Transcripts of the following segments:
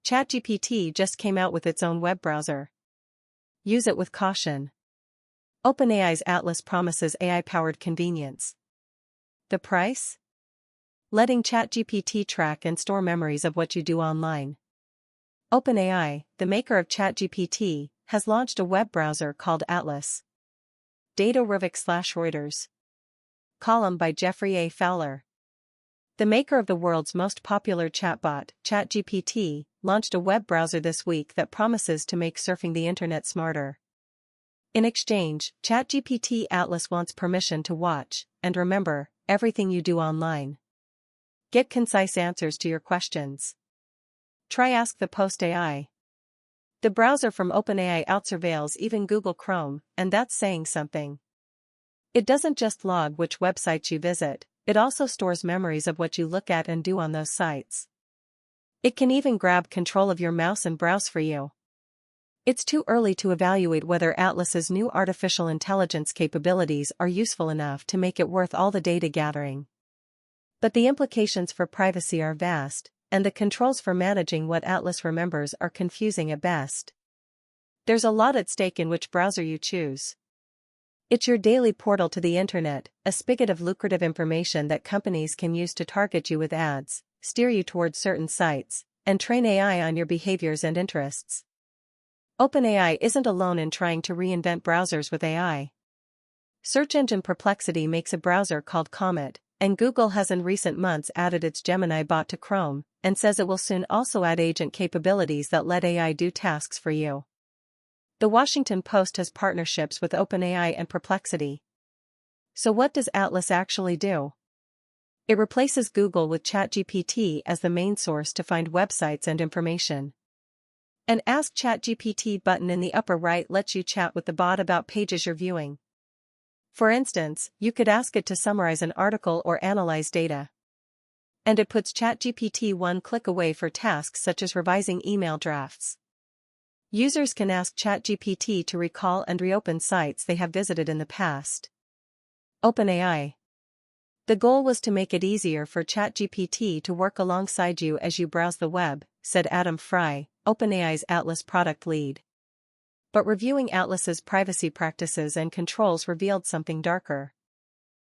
ChatGPT just came out with its own web browser. Use it with caution. OpenAI's Atlas promises AI-powered convenience. The price? Letting ChatGPT track and store memories of what you do online. OpenAI, the maker of ChatGPT, has launched a web browser called Atlas. Data Reuters. Column by Jeffrey A. Fowler. The maker of the world's most popular chatbot, ChatGPT, launched a web browser this week that promises to make surfing the internet smarter. In exchange, ChatGPT Atlas wants permission to watch and remember everything you do online. Get concise answers to your questions. Try Ask the Post AI. The browser from OpenAI outsurveils even Google Chrome, and that's saying something. It doesn't just log which websites you visit, it also stores memories of what you look at and do on those sites. It can even grab control of your mouse and browse for you. It's too early to evaluate whether Atlas's new artificial intelligence capabilities are useful enough to make it worth all the data gathering. But the implications for privacy are vast, and the controls for managing what Atlas remembers are confusing at best. There's a lot at stake in which browser you choose. It's your daily portal to the internet, a spigot of lucrative information that companies can use to target you with ads, steer you towards certain sites, and train AI on your behaviors and interests. OpenAI isn't alone in trying to reinvent browsers with AI. Search engine Perplexity makes a browser called Comet, and Google has in recent months added its Gemini bot to Chrome, and says it will soon also add agent capabilities that let AI do tasks for you. The Washington Post has partnerships with OpenAI and Perplexity. So what does Atlas actually do? It replaces Google with ChatGPT as the main source to find websites and information. An Ask ChatGPT button in the upper right lets you chat with the bot about pages you're viewing. For instance, you could ask it to summarize an article or analyze data. And it puts ChatGPT one click away for tasks such as revising email drafts. Users can ask ChatGPT to recall and reopen sites they have visited in the past. OpenAI. The goal was to make it easier for ChatGPT to work alongside you as you browse the web, said Adam Fry, OpenAI's Atlas product lead. But reviewing Atlas's privacy practices and controls revealed something darker.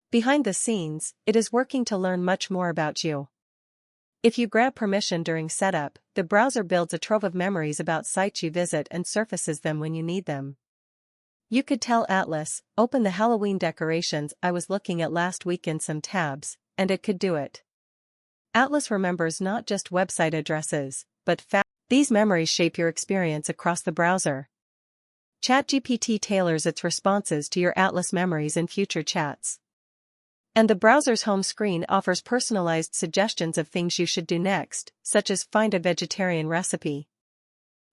Behind the scenes, it is working to learn much more about you. If you grant permission during setup, the browser builds a trove of memories about sites you visit and surfaces them when you need them. You could tell Atlas, open the Halloween decorations I was looking at last week in some tabs, and it could do it. Atlas remembers not just website addresses, but facts. These memories shape your experience across the browser. ChatGPT tailors its responses to your Atlas memories in future chats. And the browser's home screen offers personalized suggestions of things you should do next, such as find a vegetarian recipe.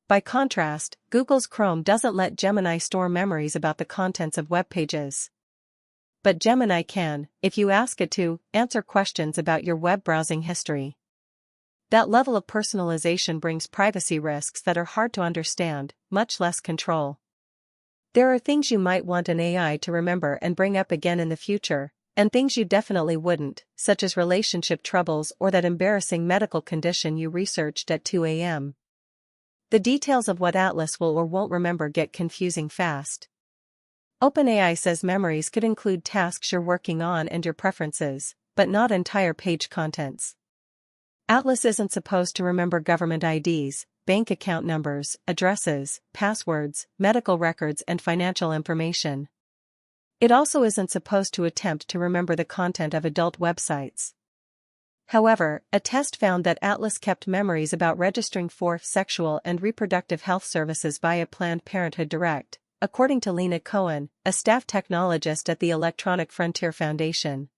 By contrast, Google's Chrome doesn't let Gemini store memories about the contents of web pages. But Gemini can, if you ask it to, answer questions about your web browsing history. That level of personalization brings privacy risks that are hard to understand, much less control. There are things you might want an AI to remember and bring up again in the future, and things you definitely wouldn't, such as relationship troubles or that embarrassing medical condition you researched at 2 a.m. The details of what Atlas will or won't remember get confusing fast. OpenAI says memories could include tasks you're working on and your preferences, but not entire page contents. Atlas isn't supposed to remember government IDs, bank account numbers, addresses, passwords, medical records, and financial information. It also isn't supposed to attempt to remember the content of adult websites. However, a test found that Atlas kept memories about registering for sexual and reproductive health services via Planned Parenthood Direct, according to Lena Cohen, a staff technologist at the Electronic Frontier Foundation.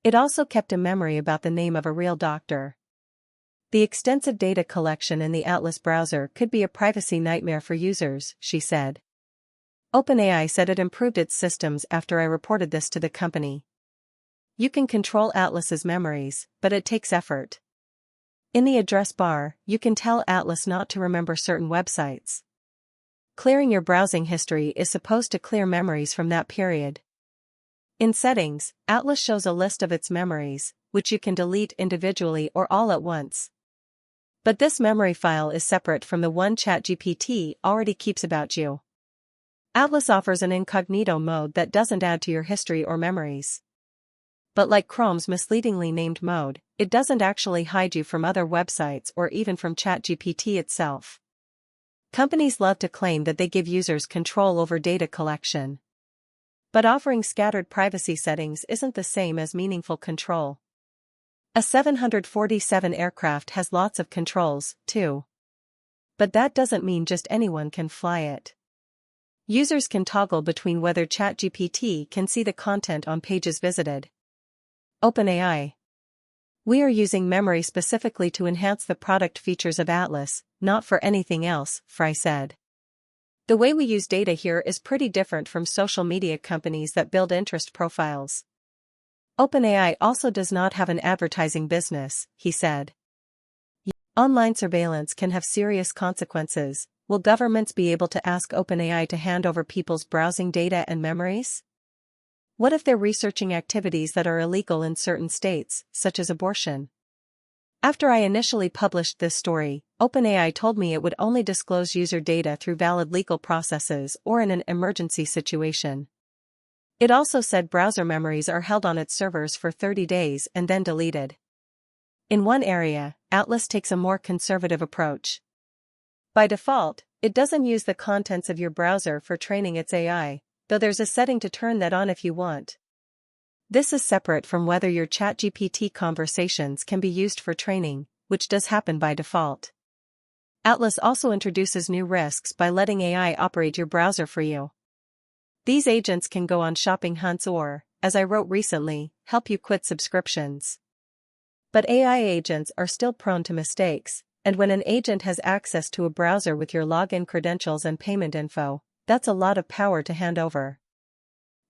It also kept a memory about the name of a real doctor. The extensive data collection in the Atlas browser could be a privacy nightmare for users, she said. OpenAI said it improved its systems after I reported this to the company. You can control Atlas's memories, but it takes effort. In the address bar, you can tell Atlas not to remember certain websites. Clearing your browsing history is supposed to clear memories from that period. In Settings, Atlas shows a list of its memories, which you can delete individually or all at once. But this memory file is separate from the one ChatGPT already keeps about you. Atlas offers an incognito mode that doesn't add to your history or memories. But like Chrome's misleadingly named mode, it doesn't actually hide you from other websites or even from ChatGPT itself. Companies love to claim that they give users control over data collection. But offering scattered privacy settings isn't the same as meaningful control. A 747 aircraft has lots of controls, too. But that doesn't mean just anyone can fly it. Users can toggle between whether ChatGPT can see the content on pages visited. OpenAI. We are using memory specifically to enhance the product features of Atlas, not for anything else, Fry said. The way we use data here is pretty different from social media companies that build interest profiles. OpenAI also does not have an advertising business, he said. Online surveillance can have serious consequences. Will governments be able to ask OpenAI to hand over people's browsing data and memories? What if they're researching activities that are illegal in certain states, such as abortion? After I initially published this story, OpenAI told me it would only disclose user data through valid legal processes or in an emergency situation. It also said browser memories are held on its servers for 30 days and then deleted. In one area, Atlas takes a more conservative approach. By default, it doesn't use the contents of your browser for training its AI, though there's a setting to turn that on if you want. This is separate from whether your ChatGPT conversations can be used for training, which does happen by default. Atlas also introduces new risks by letting AI operate your browser for you. These agents can go on shopping hunts or, as I wrote recently, help you quit subscriptions. But AI agents are still prone to mistakes, and when an agent has access to a browser with your login credentials and payment info, that's a lot of power to hand over.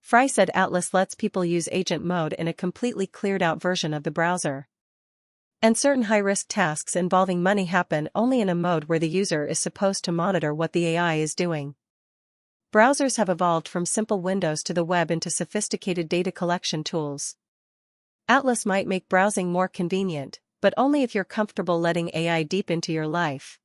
Fry said Atlas lets people use agent mode in a completely cleared-out version of the browser. And certain high-risk tasks involving money happen only in a mode where the user is supposed to monitor what the AI is doing. Browsers have evolved from simple windows to the web into sophisticated data collection tools. Atlas might make browsing more convenient, but only if you're comfortable letting AI deep into your life.